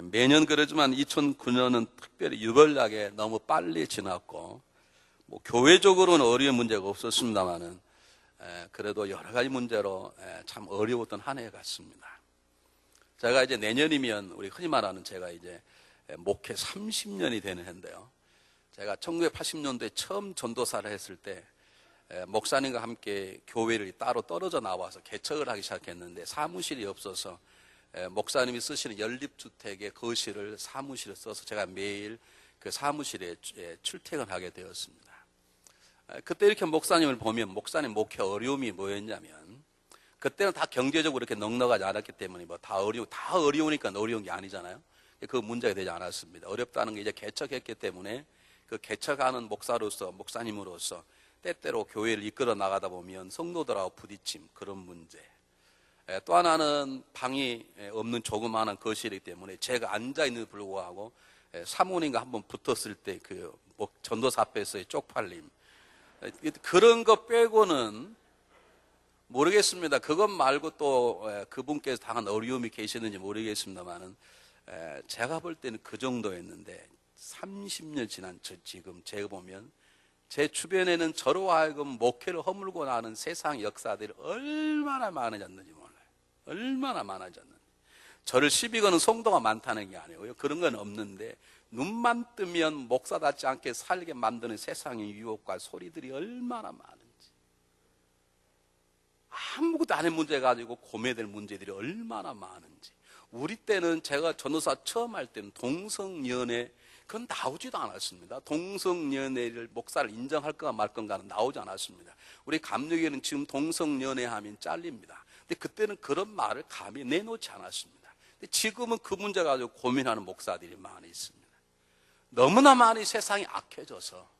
매년 그러지만 2009년은 특별히 유별나게 너무 빨리 지났고, 뭐 교회적으로는 어려운 문제가 없었습니다만은 그래도 여러 가지 문제로 참 어려웠던 한 해 같습니다. 제가 이제 내년이면 우리 흔히 말하는 제가 이제 목회 30년이 되는 해인데요. 제가 1980년도에 처음 전도사를 했을 때 목사님과 함께 교회를 따로 떨어져 나와서 개척을 하기 시작했는데 사무실이 없어서 목사님이 쓰시는 연립주택의 거실을 사무실에 써서 제가 매일 그 사무실에 출퇴근하게 되었습니다. 그때 이렇게 목사님을 보면 목사님 목회 어려움이 뭐였냐면, 그때는 다 경제적으로 이렇게 넉넉하지 않았기 때문에 다 어려우니까 어려운 게 아니잖아요. 그 문제가 되지 않았습니다. 어렵다는 게 이제 개척했기 때문에 그 개척하는 목사님으로서 때때로 교회를 이끌어 나가다 보면 성도들하고 부딪힘, 그런 문제. 또 하나는 방이 없는 조그마한 거실이기 때문에 제가 앉아있는데도 불구하고 사모님과 한번 붙었을 때 그 전도사 앞에서의 쪽팔림, 그런 거 빼고는 모르겠습니다. 그것 말고 또 그분께서 당한 어려움이 계시는지 모르겠습니다만은 제가 볼 때는 그 정도였는데 30년 지난 지금 제가 보면 제 주변에는 저로 하여금 목회를 허물고 나는 세상 역사들이 얼마나 많아졌는지 몰라요. 얼마나 많아졌는지. 저를 시비 거는 성도가 많다는 게 아니고요. 그런 건 없는데 눈만 뜨면 목사답지 않게 살게 만드는 세상의 유혹과 소리들이 얼마나 많은지. 아무것도 아닌 문제 가지고 고민될 문제들이 얼마나 많은지. 우리 때는 제가 전도사 처음 할 때는 동성연애, 그건 나오지도 않았습니다. 동성연애를 목사를 인정할 건가 말 건가는 나오지 않았습니다. 우리 감리교회는 지금 동성연애 하면 잘립니다. 근데 그때는 그런 말을 감히 내놓지 않았습니다. 근데 지금은 그 문제 가지고 고민하는 목사들이 많이 있습니다. 너무나 많이 세상이 악해져서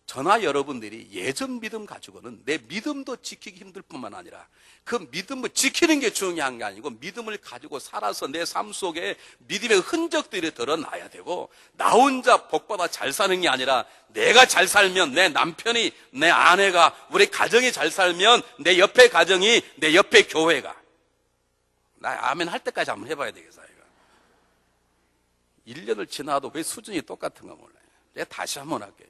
저나 여러분들이 예전 믿음 가지고는 내 믿음도 지키기 힘들 뿐만 아니라 그 믿음을 지키는 게 중요한 게 아니고 믿음을 가지고 살아서 내 삶 속에 믿음의 흔적들이 드러나야 되고, 나 혼자 복받아 잘 사는 게 아니라 내가 잘 살면 내 남편이, 내 아내가, 우리 가정이 잘 살면 내 옆에 가정이, 내 옆에 교회가. 나 아멘 할 때까지 한번 해봐야 되겠어요. 1년을 지나도 왜 수준이 똑같은가 몰라요. 내가 다시 한번 할게요.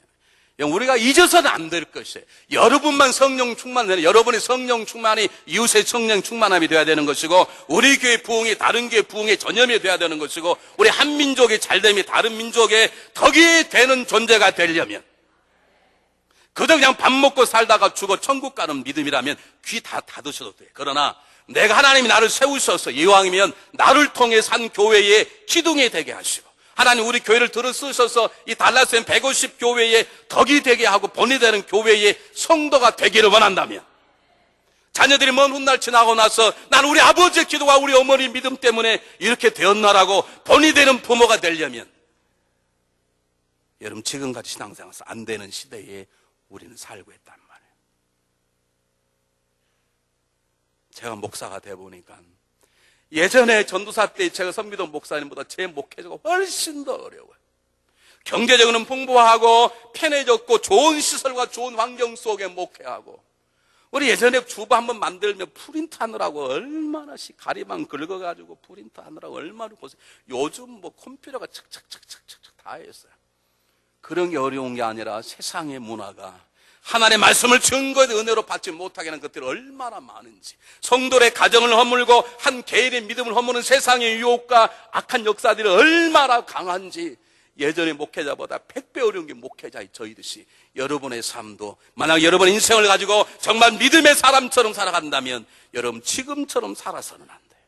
우리가 잊어서는 안 될 것이에요. 여러분만 성령 충만되는, 여러분의 성령 충만이 이웃의 성령 충만함이 되어야 되는 것이고, 우리 교회 부흥이 다른 교회 부흥의 전염이 되어야 되는 것이고, 우리 한 민족의 잘됨이 다른 민족의 덕이 되는 존재가 되려면, 그저 그냥 밥 먹고 살다가 죽어 천국 가는 믿음이라면 귀 다 닫으셔도 돼요. 그러나 내가 하나님이 나를 세우셔서 이왕이면 나를 통해 산 교회의 기둥이 되게 하시고, 하나님 우리 교회를 들어 쓰셔서 이 달라스엔 150 교회의 덕이 되게 하고 본이 되는 교회의 성도가 되기를 원한다면, 자녀들이 먼 훗날 지나고 나서 나는 우리 아버지의 기도와 우리 어머니 믿음 때문에 이렇게 되었나라고 본이 되는 부모가 되려면, 여러분 지금까지 신앙생활에서 안 되는 시대에 우리는 살고 있단 말이에요. 제가 목사가 돼 보니까 예전에 전도사 때 제가 섬기던 목사님보다 제 목회자가 훨씬 더 어려워요. 경제적으로는 풍부하고 편해졌고 좋은 시설과 좋은 환경 속에 목회하고, 우리 예전에 주부 한번 만들면 프린트 하느라고 얼마나씩 가리방 긁어가지고 프린트 하느라고 얼마나 고생. 요즘 뭐 컴퓨터가 착착착착착 다 했어요. 그런 게 어려운 게 아니라 세상의 문화가 하나님의 말씀을 증거의 은혜로 받지 못하게 하는 것들이 얼마나 많은지, 성도의 가정을 허물고 한 개인의 믿음을 허무는 세상의 유혹과 악한 역사들이 얼마나 강한지, 예전의 목회자보다 100배 어려운 게 목회자의 저이듯이 여러분의 삶도, 만약 여러분의 인생을 가지고 정말 믿음의 사람처럼 살아간다면 여러분 지금처럼 살아서는 안 돼요.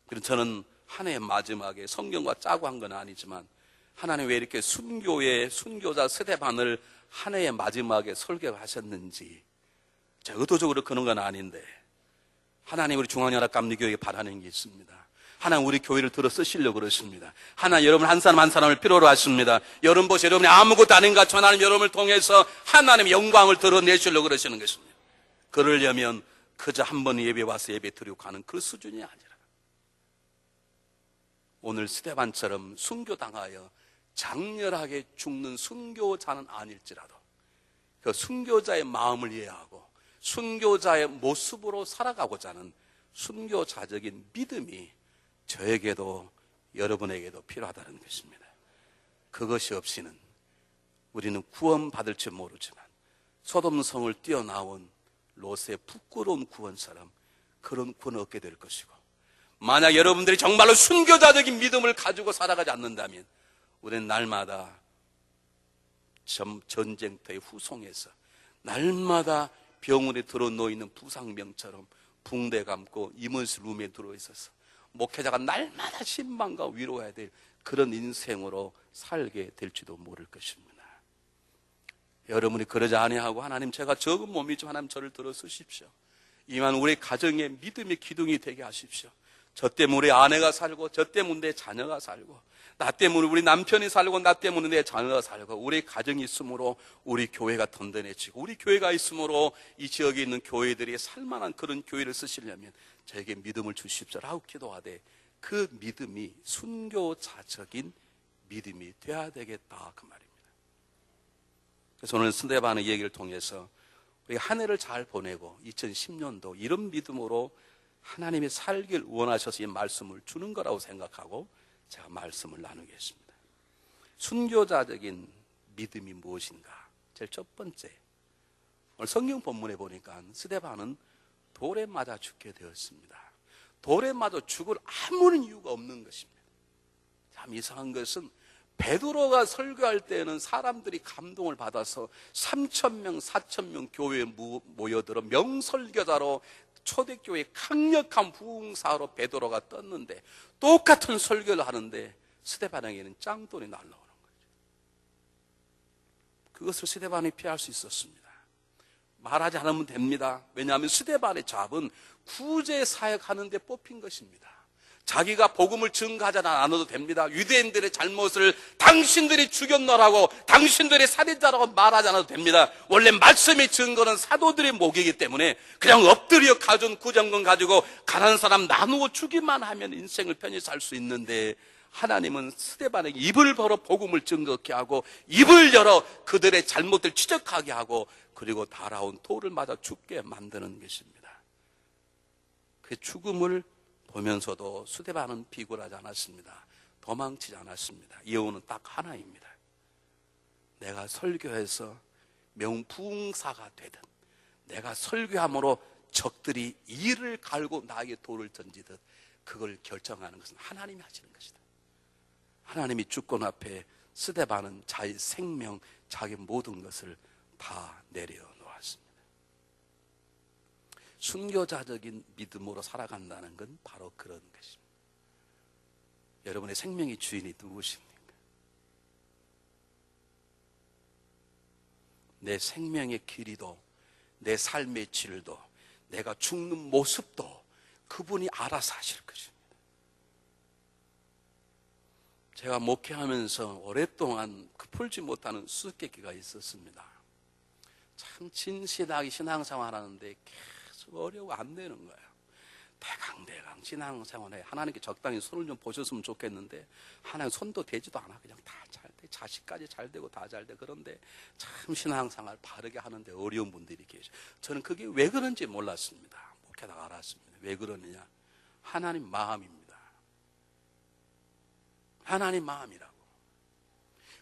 그래서 저는 한 해의 마지막에 성경과 짜고 한 건 아니지만, 하나님 왜 이렇게 순교자 스데반을 한 해의 마지막에 설교하셨는지, 제가 의도적으로 그런 건 아닌데 하나님 우리 중앙연합감리교회에 바라는 게 있습니다. 하나님 우리 교회를 들어 쓰시려고 그러십니다. 하나님 여러분 한 사람 한 사람을 필요로 하십니다. 여러분 보세요. 여러분이 아무것도 아닌 것 같지만 하나님 여러분을 통해서 하나님의 영광을 드러내시려고 그러시는 것입니다. 그러려면 그저 한 번 예배 와서 예배 드리고 가는 그 수준이 아니라, 오늘 스데반처럼 순교당하여 장렬하게 죽는 순교자는 아닐지라도 그 순교자의 마음을 이해하고 순교자의 모습으로 살아가고자 하는 순교자적인 믿음이 저에게도 여러분에게도 필요하다는 것입니다. 그것이 없이는 우리는 구원받을지 모르지만 소돔성을 뛰어나온 롯의 부끄러운 구원처럼 그런 구원을 얻게 될 것이고, 만약 여러분들이 정말로 순교자적인 믿음을 가지고 살아가지 않는다면 우리는 날마다 전쟁터의 후송에서 날마다 병원에 들어 놓이는 부상병처럼 붕대 감고 이먼스 룸에 들어있어서 목회자가 날마다 신방과 위로해야 될 그런 인생으로 살게 될지도 모를 것입니다. 여러분이 그러지 아니하고, 하나님 제가 적은 몸이지만 하나님 저를 들어 쓰십시오. 이만 우리 가정의 믿음의 기둥이 되게 하십시오. 저 때문에 우리 아내가 살고, 저 때문에 내 자녀가 살고, 나 때문에 우리 남편이 살고, 나 때문에 내 자녀가 살고, 우리 가정이 있으므로 우리 교회가 든든해지고, 우리 교회가 있으므로 이 지역에 있는 교회들이 살만한 그런 교회를 쓰시려면 저에게 믿음을 주십시오라고 기도하되, 그 믿음이 순교자적인 믿음이 되어야 되겠다, 그 말입니다. 그래서 오늘 스데반의 얘기를 통해서 우리 한 해를 잘 보내고 2010년도 이런 믿음으로 하나님이 살길 원하셔서 이 말씀을 주는 거라고 생각하고 제가 말씀을 나누겠습니다. 순교자적인 믿음이 무엇인가? 제일 첫 번째, 오늘 성경 본문에 보니까 스데반은 돌에 맞아 죽게 되었습니다. 돌에 맞아 죽을 아무런 이유가 없는 것입니다. 참 이상한 것은 베드로가 설교할 때는 사람들이 감동을 받아서 3,000명, 4,000명 교회에 모여들어 명설교자로 초대교회의 강력한 부흥사로 베드로가 떴는데, 똑같은 설교를 하는데 스데반에게는 짱돌이 날라오는 거죠. 그것을 스데반이 피할 수 있었습니다. 말하지 않으면 됩니다. 왜냐하면 스데반의 잡은 구제 사역하는 데 뽑힌 것입니다. 자기가 복음을 증거하지 않아도 됩니다. 유대인들의 잘못을 당신들이 죽였노라고, 당신들이 살인자라고 말하지 않아도 됩니다. 원래 말씀의 증거는 사도들의 목이기 때문에 그냥 엎드려 가져온 구정권 가지고 가난한 사람 나누어 주기만 하면 인생을 편히 살 수 있는데, 하나님은 스데반에게 입을 벌어 복음을 증거케 하고, 입을 열어 그들의 잘못을 지적하게 하고, 그리고 달아온 돌을 맞아 죽게 만드는 것입니다. 그 죽음을 보면서도 스데반은 비굴하지 않았습니다. 도망치지 않았습니다. 이유는 딱 하나입니다. 내가 설교해서 명부흥사가 되든, 내가 설교함으로 적들이 이를 갈고 나에게 돌을 던지듯, 그걸 결정하는 것은 하나님이 하시는 것이다. 하나님이 주권 앞에 스데반은 자기 생명, 자기 모든 것을 다 내려놓았습니다. 순교자적인 믿음으로 살아간다는 건 바로 그런 것입니다. 여러분의 생명의 주인이 누구십니까? 내 생명의 길이도, 내 삶의 질도, 내가 죽는 모습도 그분이 알아서 하실 것입니다. 제가 목회하면서 오랫동안 풀지 못하는 수수께끼가 있었습니다. 참 진실하게 신앙생활 하는데 계속 어려워 안 되는 거예요. 대강 신앙생활에 하나님께 적당히 손을 좀 보셨으면 좋겠는데, 하나님 손도 대지도 않아. 그냥 다 잘 돼. 자식까지 잘 되고 다 잘 돼. 그런데 참 신앙생활 바르게 하는데 어려운 분들이 계셔. 저는 그게 왜 그런지 몰랐습니다. 목회다가 알았습니다. 왜 그러느냐? 하나님 마음입니다. 하나님 마음이라고.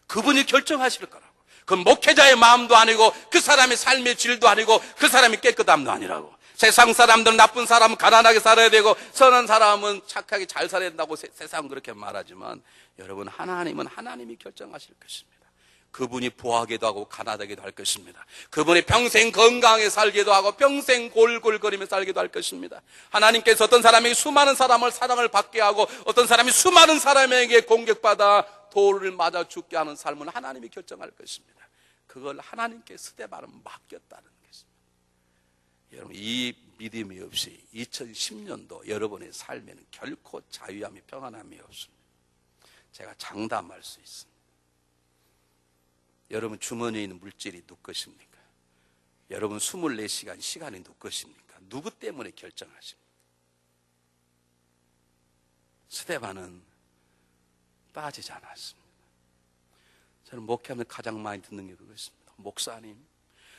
그분이 결정하실 거라고. 그 목회자의 마음도 아니고, 그 사람의 삶의 질도 아니고, 그 사람의 깨끗함도 아니라고. 세상 사람들은 나쁜 사람은 가난하게 살아야 되고, 선한 사람은 착하게 잘 살아야 된다고 세상은 그렇게 말하지만, 여러분, 하나님은 하나님이 결정하실 것입니다. 그분이 부하게도 하고 가난하게도 할 것입니다. 그분이 평생 건강하게 살기도 하고 평생 골골거리며 살기도 할 것입니다. 하나님께서 어떤 사람에게 수많은 사람을 사랑을 받게 하고, 어떤 사람이 수많은 사람에게 공격받아 돌을 맞아 죽게 하는 삶은 하나님이 결정할 것입니다. 그걸 하나님께 스데반은 맡겼다는 것입니다. 여러분, 이 믿음이 없이 2010년도 여러분의 삶에는 결코 자유함이 평안함이 없습니다. 제가 장담할 수 있습니다. 여러분 주머니에 있는 물질이 누구 것입니까? 여러분 24시간 시간이 누구 것입니까? 누구 때문에 결정하십니까? 스데반은 빠지지 않았습니다. 저는 목회하면 가장 많이 듣는 게 그것입니다. 목사님,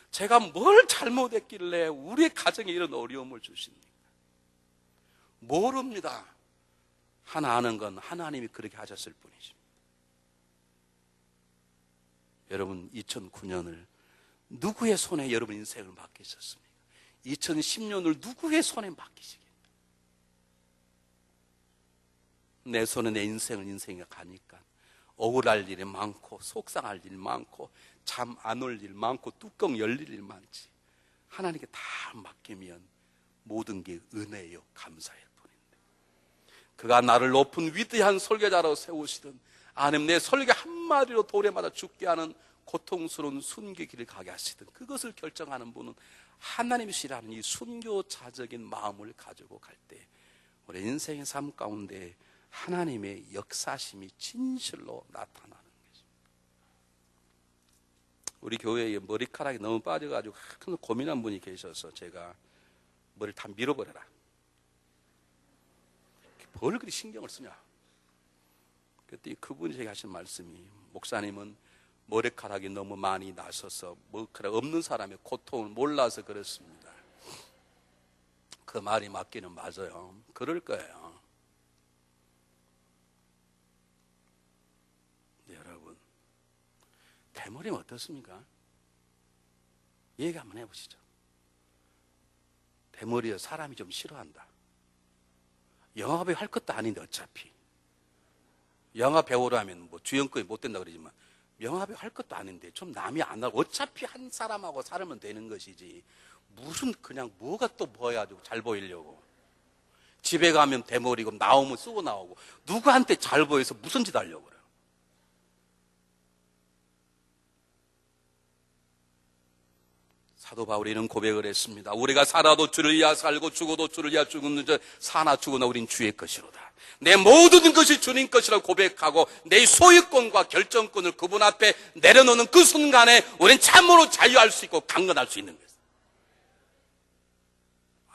제가 뭘 잘못했길래 우리 가정에 이런 어려움을 주십니까? 모릅니다. 하나 아는 건 하나님이 그렇게 하셨을 뿐이죠. 여러분 2009년을 누구의 손에 여러분 인생을 맡기셨습니까? 2010년을 누구의 손에 맡기시겠습니까? 내 손에 내 인생이 가니까 억울할 일이 많고 속상할 일이 많고 잠 안 올 일 많고 뚜껑 열릴 일 많지. 하나님께 다 맡기면 모든 게 은혜요 감사일 뿐인데, 그가 나를 높은 위대한 설교자로 세우시던 하나님 내 설교 한마디로 돌에 맞아 죽게 하는 고통스러운 순교길을 가게 하시던 그것을 결정하는 분은 하나님이시라는 이 순교자적인 마음을 가지고 갈 때 우리 인생의 삶 가운데 하나님의 역사심이 진실로 나타나는 것입니다. 우리 교회에 머리카락이 너무 빠져가지고 큰 고민한 분이 계셔서 제가 머리를 다 밀어버려라. 뭘 그리 신경을 쓰냐. 그때 그분이 제가 하신 말씀이, 목사님은 머리카락이 너무 많이 나셔서 머리카락 없는 사람의 고통을 몰라서 그렇습니다. 그 말이 맞기는 맞아요. 그럴 거예요. 네, 여러분, 대머리는 어떻습니까? 얘기 한번 해보시죠. 대머리에 사람이 좀 싫어한다. 영화배우 할 것도 아닌데 어차피 영화배우라면 뭐 주연급이 못 된다 그러지만 영화배우 할 것도 아닌데 좀 남이 안 하고 어차피 한 사람하고 살면 되는 것이지 무슨 그냥 뭐가 또 보여가지고 잘 보이려고. 집에 가면 대머리고 나오면 쓰고 나오고 누구한테 잘 보여서 무슨 짓 하려고 그래요. 사도 바울이는 고백을 했습니다. 우리가 살아도 주를 위하여 살고 죽어도 주를 위하여 죽는 자 사나 죽으나 우린 주의 것이로다. 내 모든 것이 주님 것이라고 고백하고 내 소유권과 결정권을 그분 앞에 내려놓는 그 순간에 우린 참으로 자유할 수 있고 강건할 수 있는 것입니다.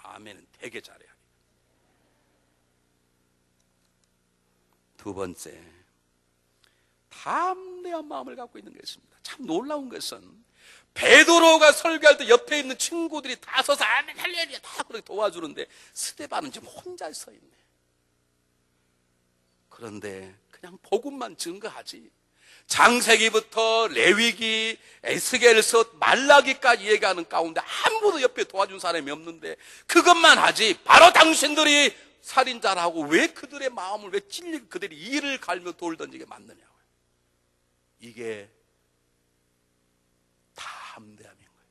아멘은 되게 잘해야 합니다. 두 번째, 담대한 마음을 갖고 있는 것입니다. 참 놀라운 것은 베드로가 설교할 때 옆에 있는 친구들이 다 서서 아멘 할렐루야 다 그렇게 도와주는데 스데반은 지금 혼자 서 있네. 그런데 그냥 복음만 증거하지. 창세기부터 레위기, 에스겔서, 말라기까지 얘기하는 가운데 아무도 옆에 도와준 사람이 없는데 그것만 하지. 바로 당신들이 살인자라고 왜 그들의 마음을 왜 찔리고 그들이 이를 갈며 돌 던지게 만드냐고요. 이게 담대함인 거예요.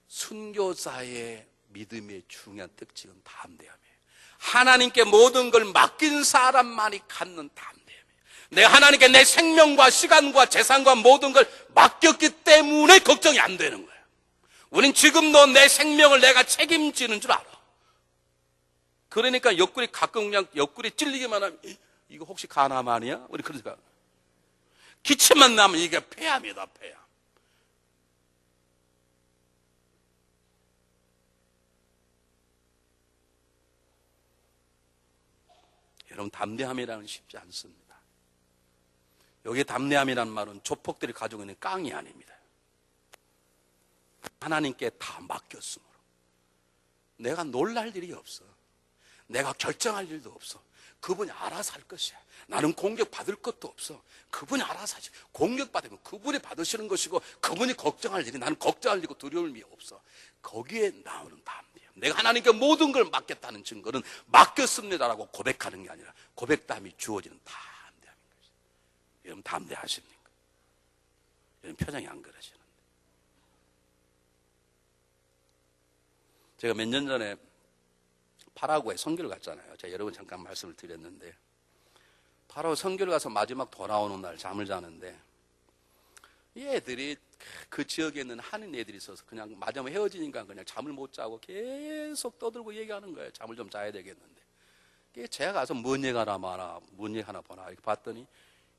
순교자의 믿음의 중요한 특징은 담대함이에요. 하나님께 모든 걸 맡긴 사람만이 갖는 담대함이에요. 내가 하나님께 내 생명과 시간과 재산과 모든 걸 맡겼기 때문에 걱정이 안 되는 거예요. 우린 지금도 내 생명을 내가 책임지는 줄 알아. 그러니까 옆구리 가끔 그냥 옆구리 찔리기만 하면 이거 혹시 가나만이야? 우리 그런 생각. 기침만 나면 이게 폐암이다, 폐암. 여러분, 담대함이라는 건 쉽지 않습니다. 여기 담대함이라는 말은 조폭들이 가지고 있는 깡이 아닙니다. 하나님께 다 맡겼으므로 내가 놀랄 일이 없어. 내가 결정할 일도 없어. 그분이 알아서 할 것이야. 나는 공격받을 것도 없어. 그분이 알아서 하지. 공격받으면 그분이 받으시는 것이고 그분이 걱정할 일이 나는 걱정할 일이고 두려움이 없어. 거기에 나오는 담대함. 내가 하나님께 모든 걸 맡겼다는 증거는 맡겼습니다라고 고백하는 게 아니라 고백담이 주어지는 담대함인 것이죠. 여러분 담대하십니까? 여러분 표정이 안 그러시는데. 제가 몇 년 전에 파라구에 선교를 갔잖아요. 제가 여러 번 잠깐 말씀을 드렸는데 파라구 선교를 가서 마지막 돌아오는 날 잠을 자는데 이 애들이 그 지역에 있는 한인 애들이 있어서 그냥 마지막에 헤어지니까 그냥 잠을 못 자고 계속 떠들고 얘기하는 거예요. 잠을 좀 자야 되겠는데. 제가 가서 뭔 얘기 하나 마나, 뭔 얘기 하나 보나 이렇게 봤더니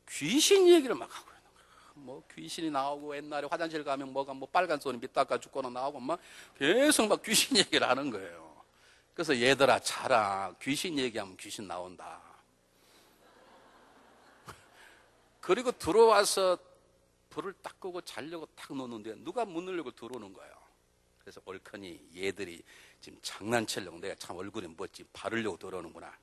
귀신 얘기를 막 하고 있는 거예요. 뭐 귀신이 나오고 옛날에 화장실 가면 뭐가 뭐 빨간 손이 밑 닦아 죽거나 나오고 막 계속 막 귀신 얘기를 하는 거예요. 그래서 얘들아 자라. 귀신 얘기하면 귀신 나온다. 그리고 들어와서 불을 딱 끄고 자려고 딱 놓는데 누가 문을 열고 들어오는 거예요. 그래서 옳거니 얘들이 지금 장난치려고 내가 참 얼굴에 멋지 바르려고 들어오는구나.